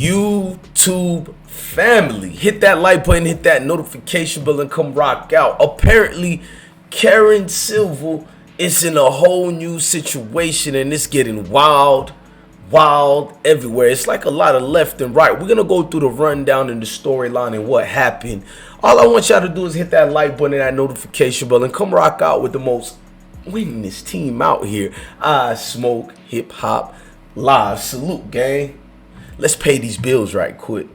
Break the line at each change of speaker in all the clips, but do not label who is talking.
YouTube family, hit that like button, hit that notification bell, and come rock out. Apparently, Karen Civil is in a whole new situation, and it's getting wild everywhere. It's like a lot of left and right. We're gonna go through the rundown and the storyline and what happened. All I want y'all to do is hit that like button and that notification bell, and come rock out with the most winningest team out here. IsmokeHiphop live. Salute, gang. Let's pay these bills right quick.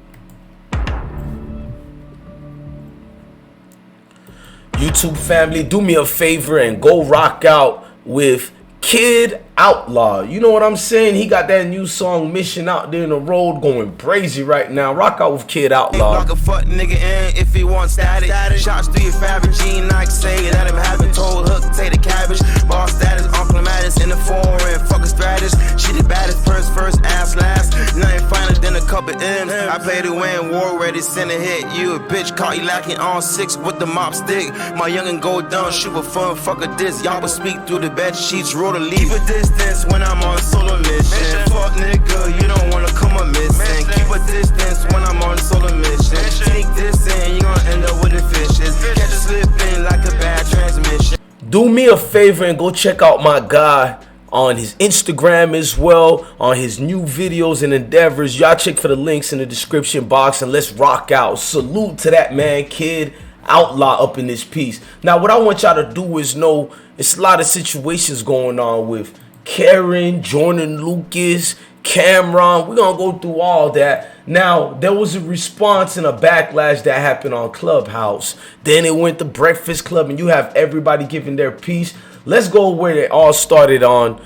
YouTube family, do me a favor and go rock out with Kid Outlaw. You know what I'm saying? He got that new song Mission out there in the road going crazy right now. Rock out with Kid Outlaw.
Lock a fuck nigga in if he wants static. Shots through your fabric, Gene Nike say that I'm having told Hook take the cabbage. Boss status, Uncle Mattis in the foreign. Fuck a strategist. She the baddest, first, ass last. Nothing finer than a couple M's. I play to win, war ready, send a hit. You a bitch, caught you lacking on 6 with the mop stick. My youngin' go down, shoot for fun, fuck a diss. Y'all will speak through the bed sheets, roll the leave a distance when I'm on solo mission. Fuck nigga, you don't wanna come a missing. Keep a distance when I'm on solo mission. Sneak this in, you gonna end up with the fishes. Catch a slipping like a bad transmission.
Do me a favor and go check out my guy on his Instagram as well, on his new videos and endeavors. Y'all check for the links in the description box, and let's rock out. Salute to that man, Kid Outlaw, up in this piece. Now, what I want y'all to do is know it's a lot of situations going on with Karen, Joyner Lucas, Cameron. We're gonna go through all that. Now, there was a response and a backlash that happened on Clubhouse. Then it went to Breakfast Club, and you have everybody giving their piece. Let's go where it all started on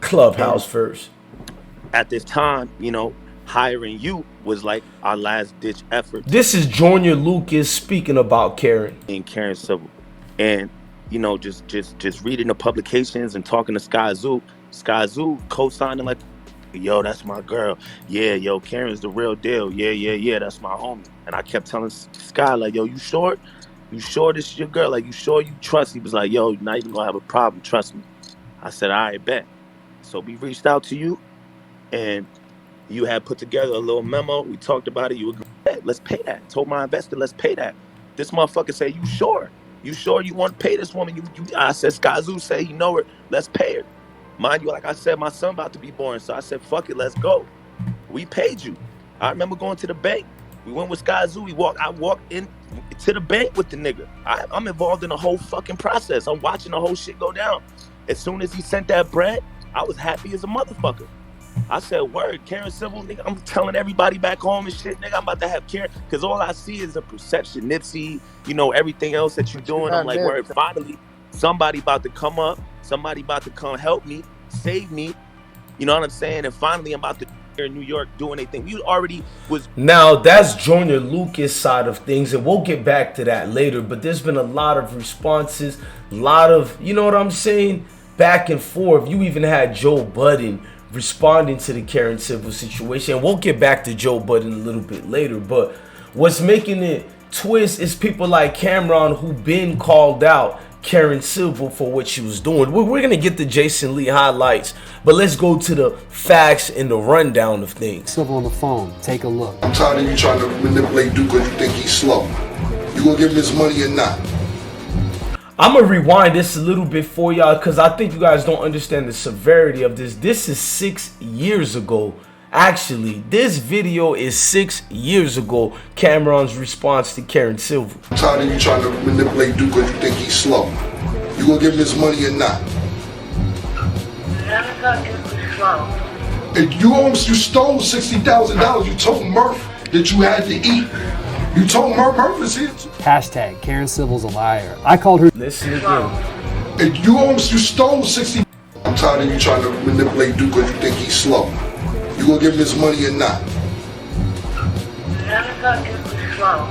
Clubhouse first.
At this time, you know, hiring you was like our last ditch effort.
This is Joyner Lucas speaking about Karen.
And Karen Civil. And, you know, just reading the publications and talking to Sky Zoo co-signing like, yo, that's my girl. Yeah, yo, Karen's the real deal. Yeah, that's my homie. And I kept telling Sky, like, yo, you sure? You sure this is your girl? Like, you sure you trust? He was like, yo, you're not even gonna have a problem, trust me. I said, all right, bet. So we reached out to you, and you had put together a little memo. We talked about it. You agreed, let's pay that. Told my investor, let's pay that. This motherfucker said, you sure? You sure you want to pay this woman? I said, Sky Zoo say you know her. Let's pay her. Mind you, like I said, my son about to be born. So I said, fuck it, let's go. We paid you. I remember going to the bank. We went with Sky Zoo. I walked in to the bank with the nigga. I'm involved in the whole fucking process. I'm watching the whole shit go down. As soon as he sent that bread, I was happy as a motherfucker. I said, word, Karen Civil, nigga, I'm telling everybody back home and shit, nigga, I'm about to have Karen, because all I see is a perception, Nipsey, you know, everything else that you're doing. I'm like, word, finally, somebody about to come up, somebody about to come help me, save me, you know what I'm saying? And finally, I'm about to here in New York doing anything. You already was. Now,
that's Joyner Lucas' side of things, and we'll get back to that later, but there's been a lot of responses, a lot of, you know what I'm saying, back and forth. You even had Joe Budden responding to the Karen Civil situation. And we'll get back to Joe Budden a little bit later, but what's making it twist is people like Cameron who been called out Karen Civil for what she was doing. We're gonna get the Jason Lee highlights, but let's go to the facts and the rundown of things.
Civil on the phone, take a look.
I'm tired of you trying to manipulate Duke because you think he's slow. You gonna give him his money or not?
I'm gonna rewind this a little bit for y'all because I think you guys don't understand the severity of this. This is 6 years ago. Actually, this video is 6 years ago. Cameron's response to Karen Civil.
I'm tired of you trying to manipulate Duke because you think he's slow. You gonna give him his money or not?
Never thought Duke was slow.
And you stole $60,000. You told Murph that you had to eat. You told Murph is here.
Hashtag Karen Civil's a liar. I called her.
Listen again.
And you stole 60. I'm tired of you trying to manipulate Duke because you think he's slow. You gonna give him his money or not?
Never thought Duke was slow.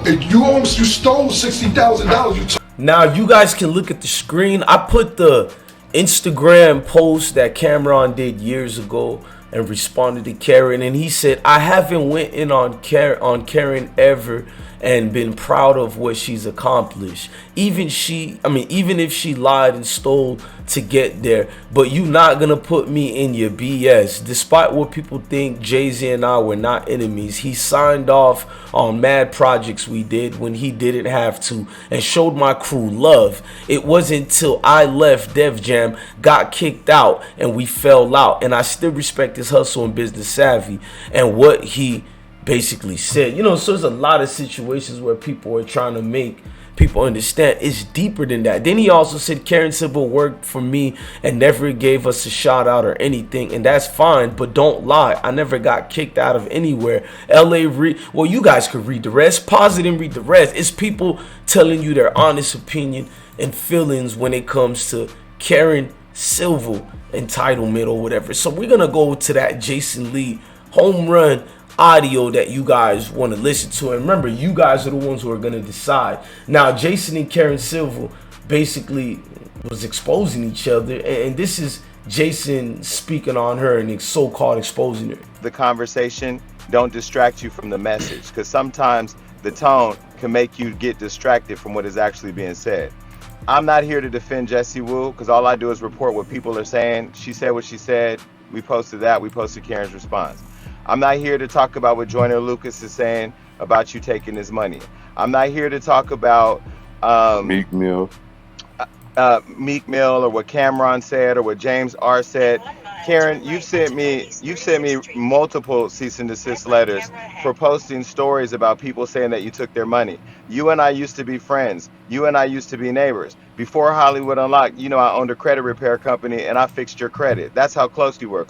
And you stole $60,000.
Now you guys can look at the screen. I put the Instagram post that Cameron did years ago and responded to Karen, and he said, I haven't went in on Karen ever, and been proud of what she's accomplished. Even if she lied and stole to get there, but you not gonna put me in your BS. Despite what people think, Jay-Z and I were not enemies. He signed off on mad projects we did when he didn't have to, and showed my crew love. It wasn't till I left Def Jam, got kicked out, and we fell out, and I still respect his hustle and business savvy and what he basically said. So there's a lot of situations where people are trying to make people understand it's deeper than that. Then he also said Karen Civil worked for me and never gave us a shout out or anything, and that's fine, but don't lie, I never got kicked out of anywhere. Well, you guys could read the rest. Pause it and read the rest. It's people telling you their honest opinion and feelings when it comes to Karen Civil entitlement or whatever. So we're gonna go to that Jason Lee home run audio that you guys want to listen to, and remember, you guys are the ones who are going to decide. Now, Jason and Karen Civil basically was exposing each other, and this is Jason speaking on her and so-called exposing her.
The conversation don't distract you from the message, because sometimes the tone can make you get distracted from what is actually being said. I'm not here to defend Jessie Woo, because all I do is report what people are saying. She said what she said. We posted that. We posted Karen's response. I'm not here to talk about what Joyner Lucas is saying about you taking his money. I'm not here to talk about Meek Mill or what Cameron said or what James R said. Karen, you've sent me multiple cease and desist letters for posting stories about people saying that you took their money. You and I used to be friends. You and I used to be neighbors. Before Hollywood Unlocked, I owned a credit repair company and I fixed your credit. That's how close we were.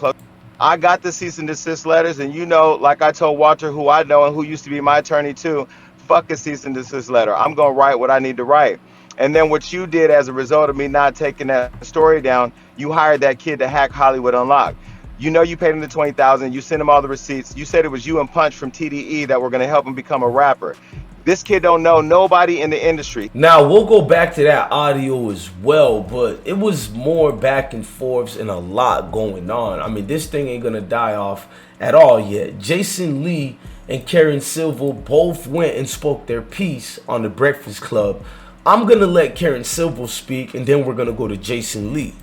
I got the cease and desist letters, and like I told Walter, who I know and who used to be my attorney too, fuck a cease and desist letter. I'm gonna write what I need to write. And then what you did as a result of me not taking that story down, you hired that kid to hack Hollywood Unlocked. You paid him the $20,000. You sent him all the receipts. You said it was you and Punch from TDE that were gonna help him become a rapper. This kid don't know nobody in the industry.
Now, we'll go back to that audio as well, but it was more back and forths and a lot going on. This thing ain't gonna die off at all yet. Jason Lee and Karen Civil both went and spoke their piece on the Breakfast Club. I'm gonna let Karen Civil speak, and then we're gonna go to Jason Lee.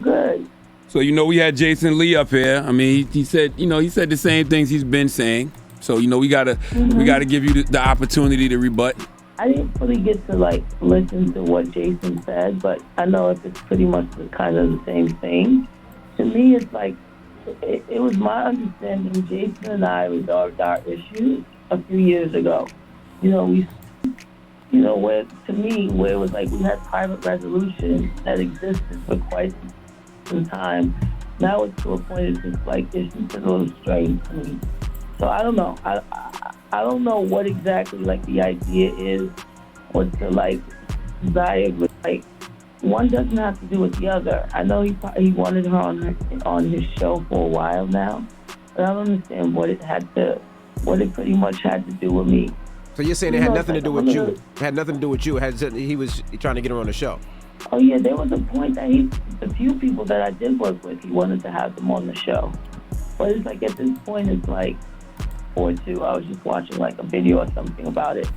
Good.
So we had Jason Lee up here. He said the same things he's been saying. So we gotta give you the opportunity to rebut.
I didn't really get to listen to what Jason said, but I know if it's pretty much kind of the same thing. To me, it's it was my understanding Jason and I resolved our issues a few years ago. Where it was we had private resolution that existed for quite some time. Now it's to a point it's just a little strange to me. So I don't know. I don't know what exactly the idea is, or to desire. One doesn't have to do with the other. I know he wanted her on his show for a while now, but I don't understand what it pretty much had to do with me.
So you're saying it had nothing to do with you? It had nothing to do with you. He was trying to get her on the show.
Oh yeah, there was a point that the few people that I did work with, he wanted to have them on the show. But it's at this point, it's or two. I was just watching a video or something about it.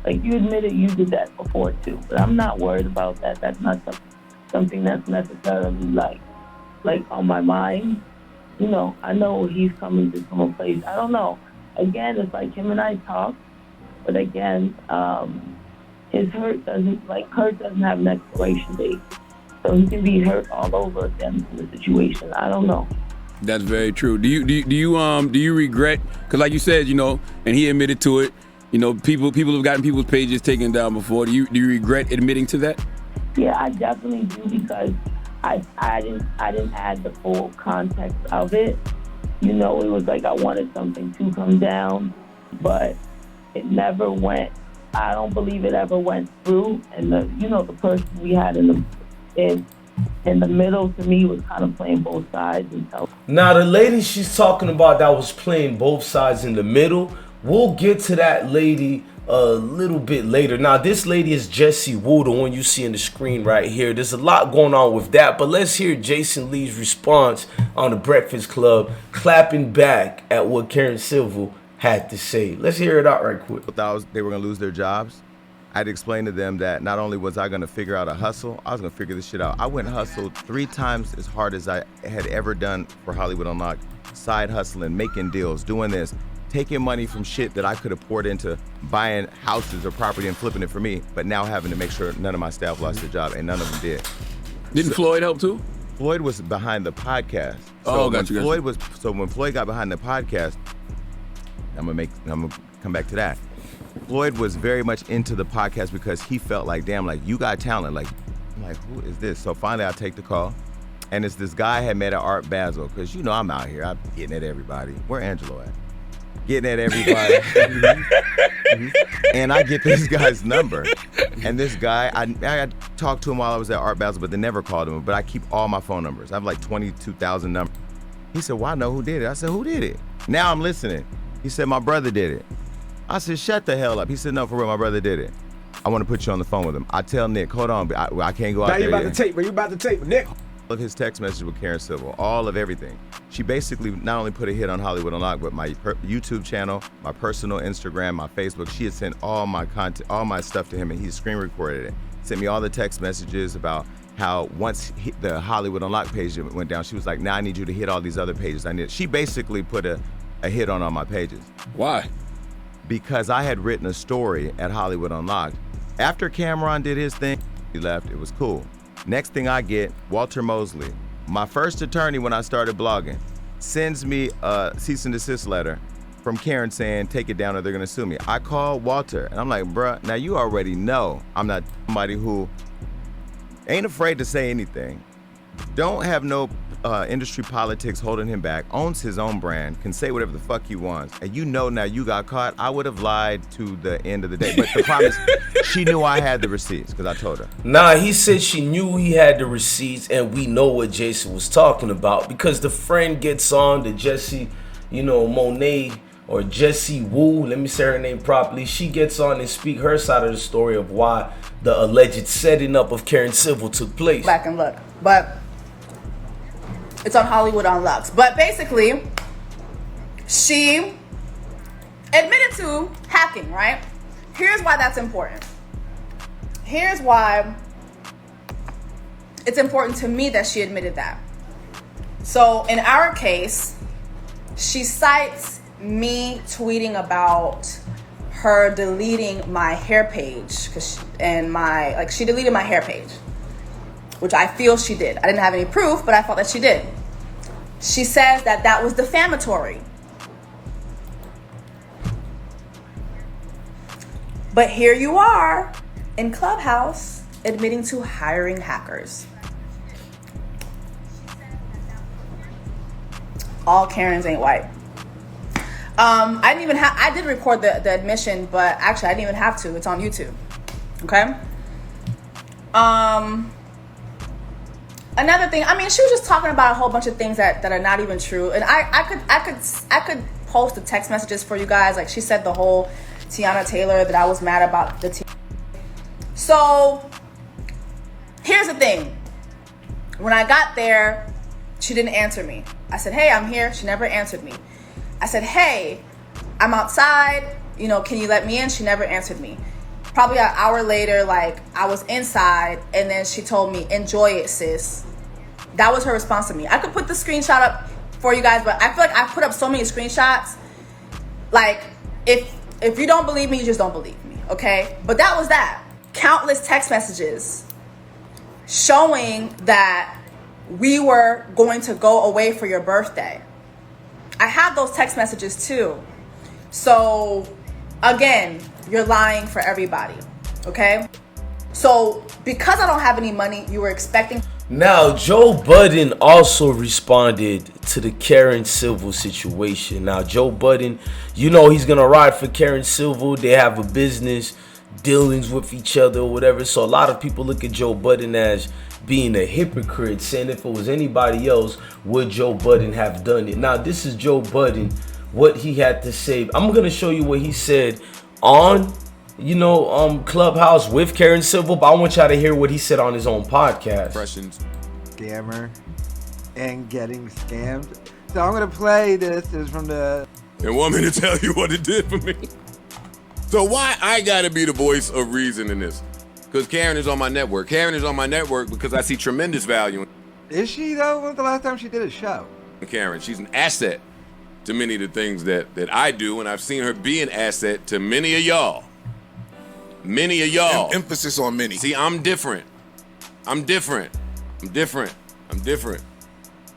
You admitted you did that before too, but I'm not worried about that. That's not something that's necessarily on my mind. I know he's coming from a place. I don't know. Again, it's him and I talk, but again, his hurt doesn't have an expiration date, so he can be hurt all over again from the situation. I don't know.
That's very true. Do you regret? Because like you said, and he admitted to it. People have gotten people's pages taken down before. Do you regret admitting to that?
Yeah, I definitely do, because I didn't add the full context of it. It was I wanted something to come down, but it never went. I don't believe it ever went through. And the person we had in the middle, to me, was kind of playing both sides. And so
now the lady she's talking about that was playing both sides in the middle, we'll get to that lady a little bit later. Now this lady is Jessie Woo, the one you see on the screen right here. There's a lot going on with that, but let's hear Jason Lee's response on the Breakfast Club, clapping back at what Karen Civil had to say. Let's hear it out right quick.
Thought they were gonna lose their jobs. I had to explain to them that not only was I gonna figure out a hustle, I was gonna figure this shit out. I went and hustled 3 times as hard as I had ever done for Hollywood Unlocked. Side hustling, making deals, doing this, taking money from shit that I could have poured into buying houses or property and flipping it for me, but now having to make sure none of my staff lost their job, and none of them did.
Didn't Floyd help too?
Floyd was behind the podcast. So when Floyd got behind the podcast, I'm gonna come back to that. Floyd was very much into the podcast because he felt like, damn, like you got talent. Like, I'm like, who is this? So finally I take the call, and it's this guy I had met at Art Basel, because you know I'm out here, I'm getting at everybody. Where Angelo at? Getting at everybody. And I get this guy's number. And this guy, I talked to him while I was at Art Basel, but they never called him. But I keep all my phone numbers. I have like 22,000 numbers. He said, well, I know who did it. I said, who did it? Now I'm listening. He said, my brother did it. I said, shut the hell up. He said, no, for real, my brother did it. I want to put you on the phone with him. I tell Nick, hold on, I can't go out there.
Now you about to tape, bro. You about to tape with Nick.
Of his text message with Karen Civil, all of everything. She basically not only put a hit on Hollywood Unlocked, but my YouTube channel, my personal Instagram, my Facebook. She had sent all my content, all my stuff to him, and he screen recorded it. Sent me all the text messages about how once the Hollywood Unlocked page went down, she was like, now I need you to hit all these other pages. She basically put a hit on all my pages.
Why?
Because I had written a story at Hollywood Unlocked. After Cameron did his thing, he left, it was cool. Next thing I get, Walter Mosley, my first attorney when I started blogging, sends me a cease and desist letter from Karen saying, take it down or they're gonna sue me. I call Walter and I'm like, bruh, now you already know I'm not somebody who ain't afraid to say anything. Don't have no industry politics holding him back, owns his own brand, can say whatever the fuck he wants. And you know now you got caught. I would have lied to the end of the day. But the problem is, she knew I had the receipts because I told her.
Nah, he said she knew he had the receipts, and we know what Jason was talking about because the friend gets on the Jessie, Monet or Jessie Woo, let me say her name properly. She gets on and speak her side of the story of why the alleged setting up of Karen Civil took place.
Back and look, but it's on Hollywood Unlocked. But basically, she admitted to hacking, right? Here's why that's important. Here's why it's important to me that she admitted that. So in our case, she cites me tweeting about her deleting my hair page she deleted my hair page, which I feel she did. I didn't have any proof, but I felt that she did. She says that was defamatory. But here you are in Clubhouse admitting to hiring hackers. All Karens ain't white. I did record the admission, but actually I didn't even have to. It's on YouTube. Okay? Another thing, she was just talking about a whole bunch of things that are not even true. And I could post the text messages for you guys. Like she said the whole Tiana Taylor that I was mad about the So here's the thing. When I got there, she didn't answer me. I said, hey, I'm here. She never answered me. I said, hey, I'm outside. Can you let me in? She never answered me. Probably an hour later, I was inside, and then she told me, enjoy it, sis. That was her response to me. I could put the screenshot up for you guys, but I feel like I put up so many screenshots. If you don't believe me, you just don't believe me, okay? But that was that. Countless text messages showing that we were going to go away for your birthday. I have those text messages too. So, again, you're lying for everybody, okay? So, because I don't have any money, you were expecting...
Now, Joe Budden also responded to the Karen Civil situation. Now, Joe Budden, he's going to ride for Karen Civil. They have a business, dealings with each other or whatever. So, a lot of people look at Joe Budden as being a hypocrite, saying if it was anybody else, would Joe Budden have done it? Now, this is Joe Budden, what he had to say. I'm going to show you what he said on, Clubhouse with Karen Civil, but I want y'all to hear what he said on his own podcast.
Scammer and getting scammed. So I'm going to play this. It's from the and want me to tell you what it did for me. So why I gotta be the voice of reason in this? Because Karen is on my network. Karen is on my network because I see tremendous value in.
Is she though? When's the last time she did a show?
Karen, she's an asset to many of the things that I do, and I've seen her be an asset to many of y'all. Many of y'all.
Emphasis on many.
See, I'm different. I'm different.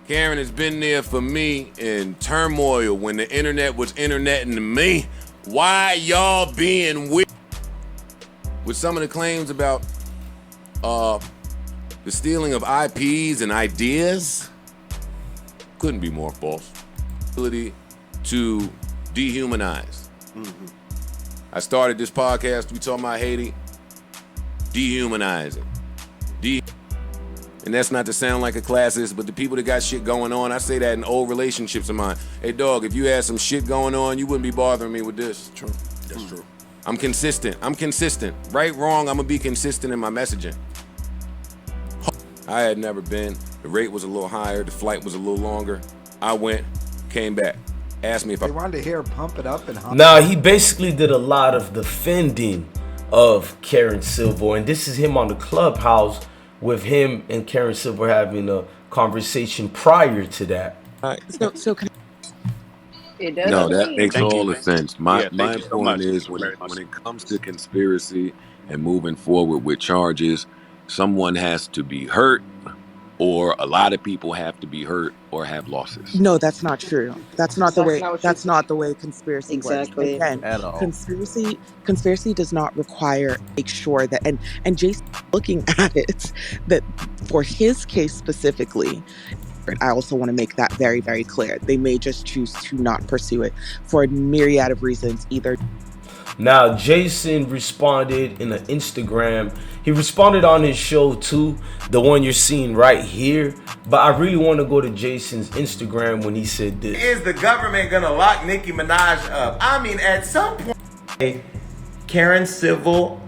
Karen has been there for me in turmoil when the internet was interneting to me. Why y'all being weird? With some of the claims about the stealing of IPs and ideas, couldn't be more false. Ability to dehumanize. Mm-hmm. I started this podcast, we talking about Haiti, dehumanizing. And that's not to sound like a classist, but the people that got shit going on, I say that in old relationships of mine. Hey dog, if you had some shit going on, you wouldn't be bothering me with this.
True, that's true.
I'm consistent. Right, wrong, I'm gonna be consistent in my messaging. I had never been. The rate was a little higher, the flight was a little longer. I went, came back. Asked me if
they wanted to hear her pump it up and hum.
Nah, he basically did a lot of defending of Karen Civil, and this is him on the Clubhouse with him and Karen Civil having a conversation prior to that.
So can
it does.
No, that makes all the sense. My
so
point
much.
is when it comes to conspiracy and moving forward with charges, someone has to be hurt, or a lot of people have to be hurt or have losses.
No, that's not true. That's not the way. That's not the way conspiracy
Exactly.
works. Again,
At all.
conspiracy does not require make sure that and Jason looking at it that for his case specifically. I also want to make that very, very clear. They may just choose to not pursue it for a myriad of reasons. Either.
Now, Jason responded in an Instagram. He responded on his show too, the one you're seeing right here. But I really want to go to Jason's Instagram when he said this.
Is the government gonna lock Nicki Minaj up? I mean, at some point, Karen Civil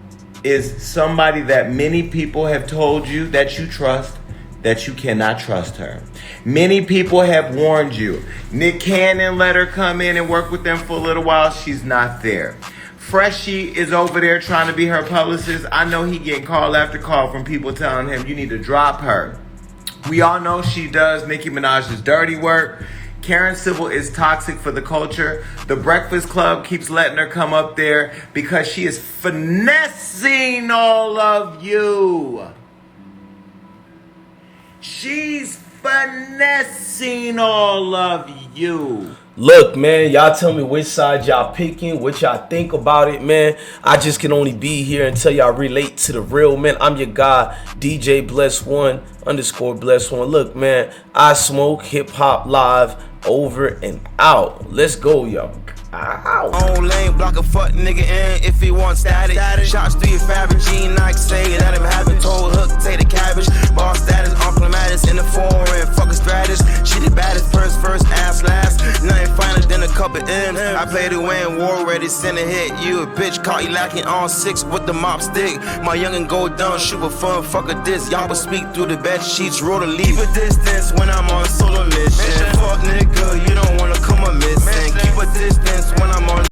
is somebody that many people have told you that you trust, that you cannot trust her. Many people have warned you. Nick Cannon let her come in and work with them for a little while. She's not there. Freshie is over there trying to be her publicist. I know he getting call after call from people telling him you need to drop her. We all know she does Nicki Minaj's dirty work. Karen Civil is toxic for the culture. The Breakfast Club keeps letting her come up there because she is finessing all of you. She's finessing all of you.
Look, man, y'all tell me which side y'all picking, what y'all think about it, man. I just can only be here until y'all relate to the real, man. I'm your guy, DJ Bless1 _ Bless1. Look, man, I smoke hip hop live, over and out. Let's go, y'all.
On lane, block a fuck nigga in if he wants static. Shots through your fabric, G Nike say that him having told hook, take the cabbage. Boss status, Uncle Mattis in the foreign, fuck a strategist. She the baddest, purse first, ass last. Nothing finer than a couple M's. I play to win, war ready, send a hit. You a bitch, caught you lacking on 6 with the mop stick. My youngin' go down, shoot for fun, fuck a diss. Y'all will speak through the bed sheets, roll the leave a distance when I'm on solo mission. Fuck nigga, you don't wanna come a missing. Keep a distance when I'm on